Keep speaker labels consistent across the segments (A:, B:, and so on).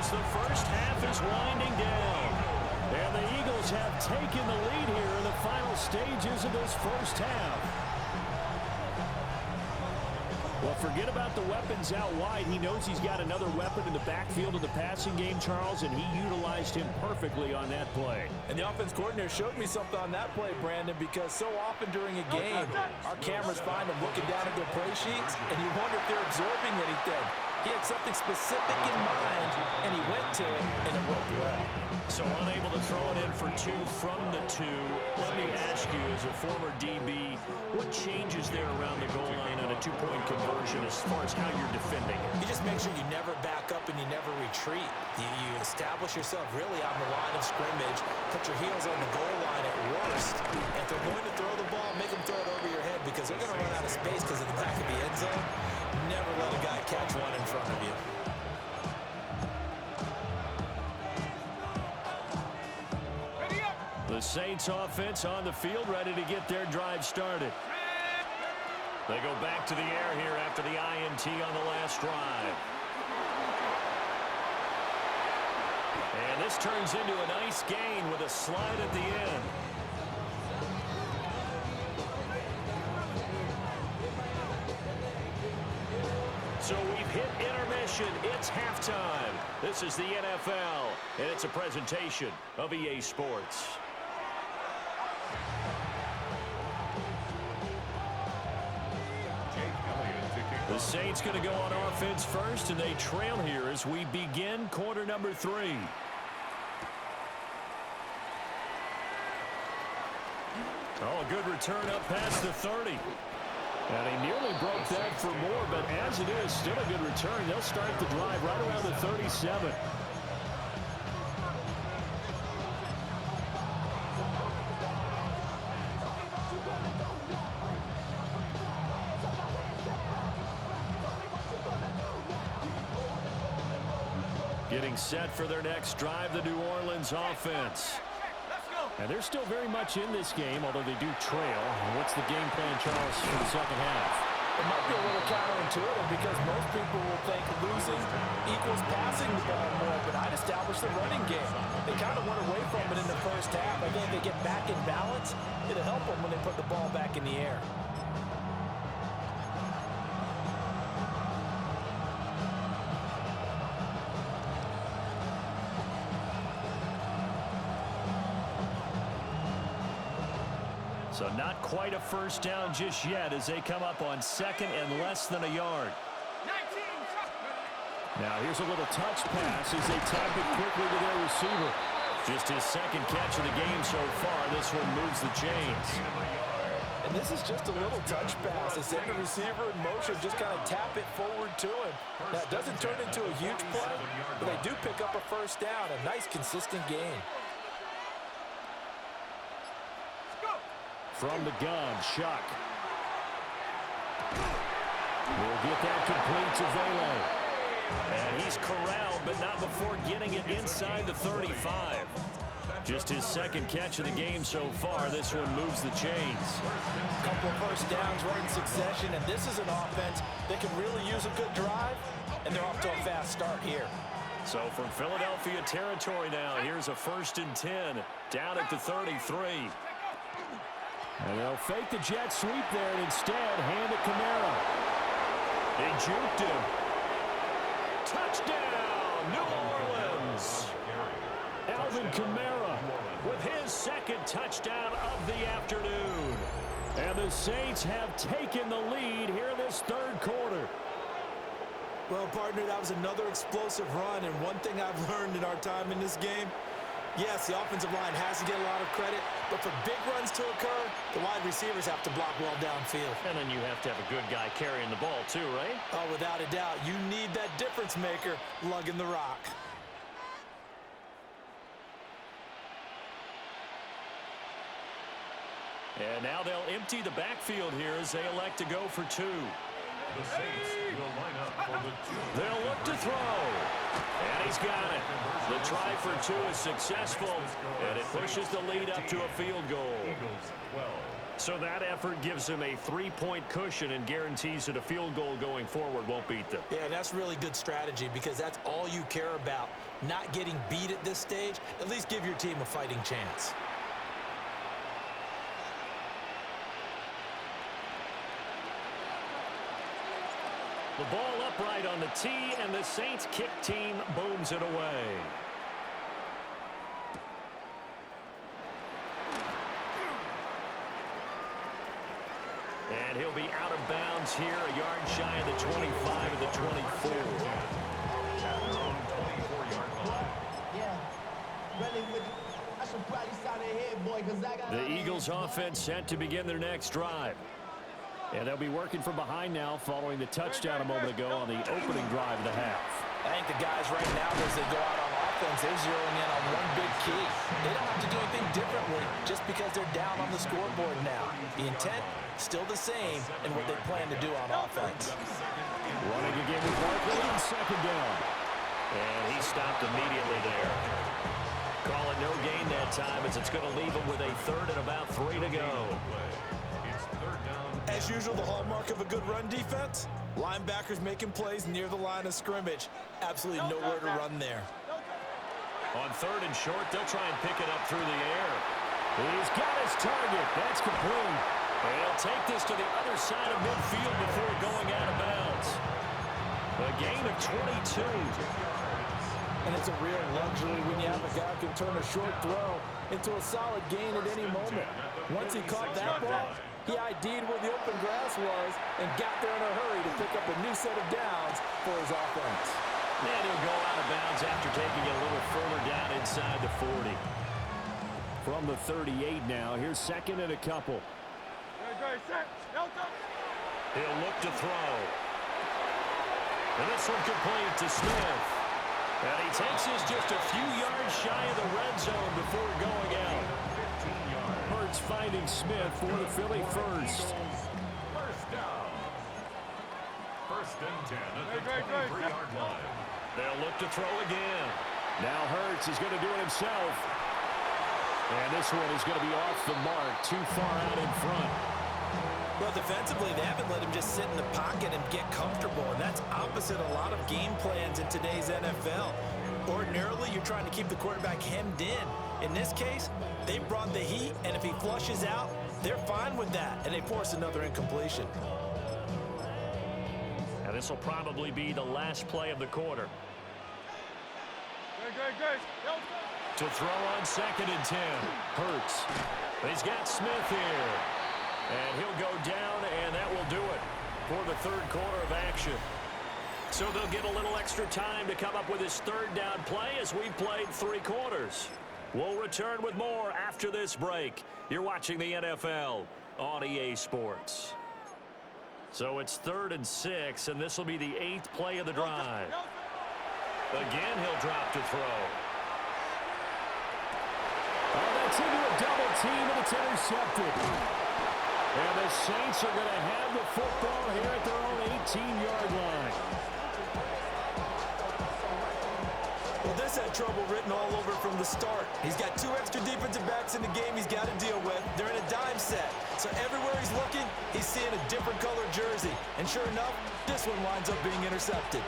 A: as the first half is winding down. And the Eagles have taken the lead here in the final stages of this first half. Well, forget about the weapons out wide. He knows he's got another weapon in the backfield of the passing game, Charles, and he utilized him perfectly on that play.
B: And the offense coordinator showed me something on that play, Brandon, because so often during a game, our cameras find them looking down at their play sheets, and you wonder if they're absorbing anything. He had something specific in mind, and he went to it, and it worked well.
A: So unable to throw it in for two from the two. Let me ask you, as a former DB, what changes there around the goal line on a two-point conversion as far as how you're defending?
B: You just make sure you never back up and you never retreat. You establish yourself really on the line of scrimmage, put your heels on the goal line at worst. And if they're going to throw the ball, make them throw it over your head because they're going to run out of space because of the back of the end zone. Never let a guy catch one in front of you.
A: The Saints offense on the field, ready to get their drive started. They go back to the air here after the INT on the last drive. And this turns into a nice gain with a slide at the end. So we've hit intermission. It's halftime. This is the NFL, and it's a presentation of EA Sports. The Saints going to go on offense first, and they trail here as we begin quarter number 3. Oh, a good return up past the 30. And he nearly broke that for more, but as it is, still a good return. They'll start the drive right around the 37. Getting set for their next drive, the New Orleans offense. And they're still very much in this game, although they do trail. What's the game plan, Charles, for the second half?
B: It might be a little counterintuitive because most people will think losing equals passing the ball more, but I'd establish the running game. They kind of went away from it in the first half. I think if they get back in balance, it'll help them when they put the ball back in the air.
A: So not quite a first down just yet as they come up on second and less than a yard. Now here's a little touch pass as they tap it quickly to their receiver. Just his second catch of the game so far. This one moves the chains.
B: And this is just a little touch pass. They send the receiver in motion, just kind of tap it forward to him. Now it doesn't turn into a huge play, but they do pick up a first down. A nice consistent gain.
A: From the gun, Shuck. We'll get that complete to Vele. And he's corralled, but not before getting it inside the 35. Just his second catch of the game so far. This one moves the chains.
B: A couple of first downs right in succession, and this is an offense that can really use a good drive, and they're off to a fast start here.
A: So from Philadelphia territory now, here's a 1st and 10 down at the 33. And they'll fake the jet sweep there and instead hand it Kamara. They juked him. Touchdown, New Orleans. Alvin Kamara with his second touchdown of the afternoon. And the Saints have taken the lead here in this third quarter.
B: Well, partner, that was another explosive run, and one thing I've learned in our time in this game, yes, the offensive line has to get a lot of credit, but for big runs to occur, the wide receivers have to block well downfield.
A: And then you have to have a good guy carrying the ball too, right?
B: Oh, without a doubt. You need that difference maker lugging the rock.
A: And now they'll empty the backfield here as they elect to go for 2.
C: The Saints will line up for the 2.
A: They'll look to throw. And he's got it. The try for 2 is successful, and it pushes the lead up to a field goal.
C: Eagles 12.
A: So that effort gives him a 3-point cushion and guarantees that a field goal going forward won't beat them.
B: Yeah, that's really good strategy because that's all you care about. Not getting beat at this stage, at least give your team a fighting chance.
A: The ball upright on the tee, and the Saints kick team booms it away. And he'll be out of bounds here, a yard shy of the 25 of the 24. The Eagles offense set to begin their next drive. And they'll be working from behind now following the touchdown a moment ago on the opening drive of the half.
B: I think the guys right now, as they go out on offense, they're zeroing in on one big key. They don't have to do anything differently just because they're down on the scoreboard now. The intent, still the same in what they plan to do on offense.
A: Running again with Barkley on second down. And he stopped immediately there. Call it no gain that time as it's going to leave him with a third and about 3 to go.
B: As usual, the hallmark of a good run defense, linebackers making plays near the line of scrimmage. Absolutely nowhere to run there.
A: On third and short, they'll try and pick it up through the air. He's got his target. That's complete. And he'll take this to the other side of midfield before going out of bounds. A gain of 22.
B: And it's a real luxury when you have a guy who can turn a short throw into a solid gain at any moment. Once he caught that ball, he ID'd where the open grass was and got there in a hurry to pick up a new set of downs for his offense.
A: And he'll go out of bounds after taking it a little further down inside the 40. From the 38 now, here's second and a couple. He'll look to throw. And this one complete to Smith. And he takes this just a few yards shy of the red zone before going out. Hurts finding Smith for the Philly first.
C: First down. First and 10 at the 23-yard line.
A: They'll look to throw again. Now Hurts is going to do it himself. And this one is going to be off the mark, too far out in front.
B: Well, defensively, they haven't let him just sit in the pocket and get comfortable, and that's opposite a lot of game plans in today's NFL. Ordinarily, you're trying to keep the quarterback hemmed in. In this case, they brought the heat, and if he flushes out, they're fine with that, and they force another incompletion.
A: Now, this will probably be the last play of the quarter. To throw on second and 10. Hurts. He's got Smith here. And he'll go down, and that will do it for the third quarter of action. So they'll get a little extra time to come up with his third down play as we've played 3 quarters. We'll return with more after this break. You're watching the NFL on EA Sports. So it's 3rd and 6, and this will be the 8th play of the drive. Again, he'll drop to throw. Oh, that's into a double team, and it's intercepted. And the Saints are going to have the football here at their own 18-yard line.
B: Well, this had trouble written all over from the start. He's got 2 extra defensive backs in the game he's got to deal with. They're in a dime set. So everywhere he's looking, he's seeing a different color jersey. And sure enough, this one winds up being intercepted.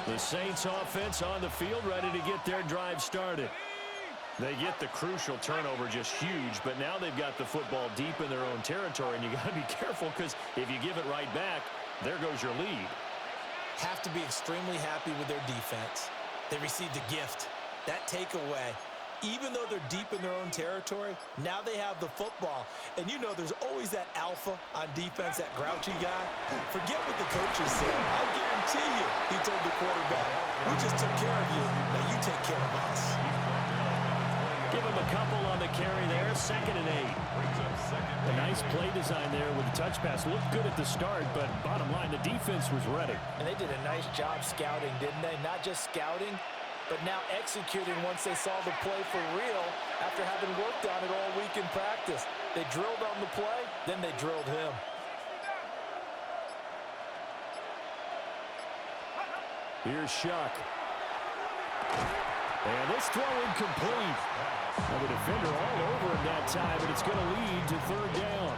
A: The Saints offense on the field ready to get their drive started. They get the crucial turnover, just huge, but now they've got the football deep in their own territory, and you got to be careful because if you give it right back, there goes your lead.
B: Have to be extremely happy with their defense. They received a gift. That takeaway, even though they're deep in their own territory, now they have the football. And you know there's always that alpha on defense, that grouchy guy. Forget what the coaches said. I guarantee you, he told the quarterback, we just took care of you. Now you take care of us.
A: Give him a couple on the carry there, 2nd and 8. A nice play design there with the touch pass. Looked good at the start, but bottom line, the defense was ready.
B: And they did a nice job scouting, didn't they? Not just scouting, but now executing once they saw the play for real after having worked on it all week in practice. They drilled on the play, then they drilled him.
A: Here's Shuck. And this throw incomplete. Well, the defender all over him that time, and it's going to lead to third down.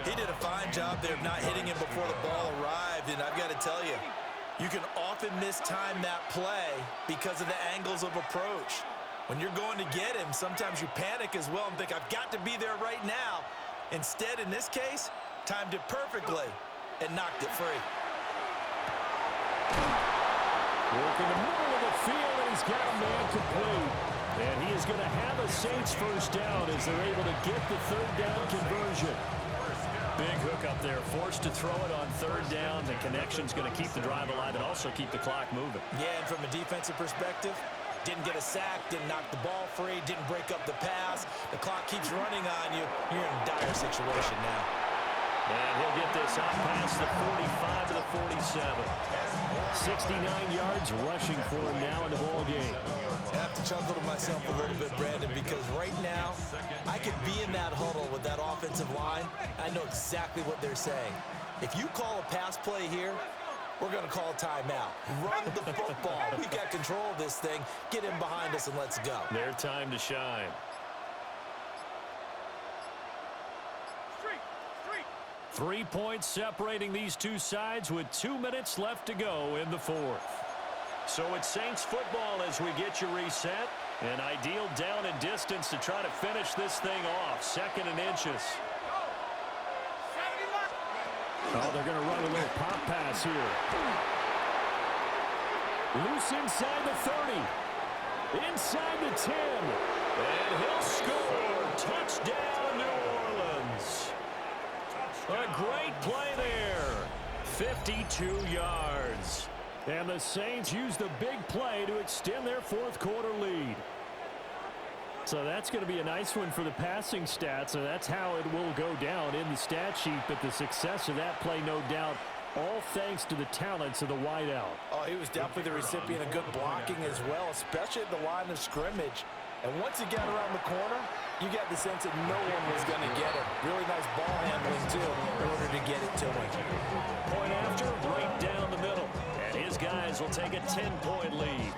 B: He did a fine job there of not hitting him before the ball arrived, and I've got to tell you, you can often mistime that play because of the angles of approach. When you're going to get him, sometimes you panic as well and think, I've got to be there right now. Instead, in this case, timed it perfectly and knocked it free.
A: Working the middle of the field, and he's got a man complete. And he is going to have a Saints first down as they're able to get the third down conversion. Big hook up there, forced to throw it on third down. The connection's going to keep the drive alive and also keep the clock moving.
B: Yeah, and from a defensive perspective, didn't get a sack, didn't knock the ball free, didn't break up the pass. The clock keeps running on you. You're in a dire situation now.
A: And he'll get this out past the 45 to the 47. 69 yards rushing for him now in the ball game.
B: I have to chuckle to myself a little bit, Brandon, because right now I could be in that huddle with that offensive line. I know exactly what they're saying. If you call a pass play here, we're going to call a timeout. Run the football. We got control of this thing. Get in behind us and let's go.
A: Their time to shine. 3 points separating these two sides with 2 minutes left to go in the fourth. So it's Saints football as we get you reset. An ideal down and distance to try to finish this thing off. 2nd and inches. Oh, they're going to run a little pop pass here. Loose inside the 30. Inside the 10. And he'll score. Touchdown, New Orleans. A great play there. 52 yards. And the Saints use the big play to extend their fourth quarter lead. So that's going to be a nice one for the passing stats, and that's how it will go down in the stat sheet. But the success of that play, no doubt, all thanks to the talents of the wideout.
B: Oh, he was definitely the recipient of good blocking as well, especially at the line of scrimmage. And once he got around the corner, you got the sense that no one was going to get him. Really nice ball handling, too, in order to get it to him.
A: Point after, right down the middle. And his guys will take a 10-point lead.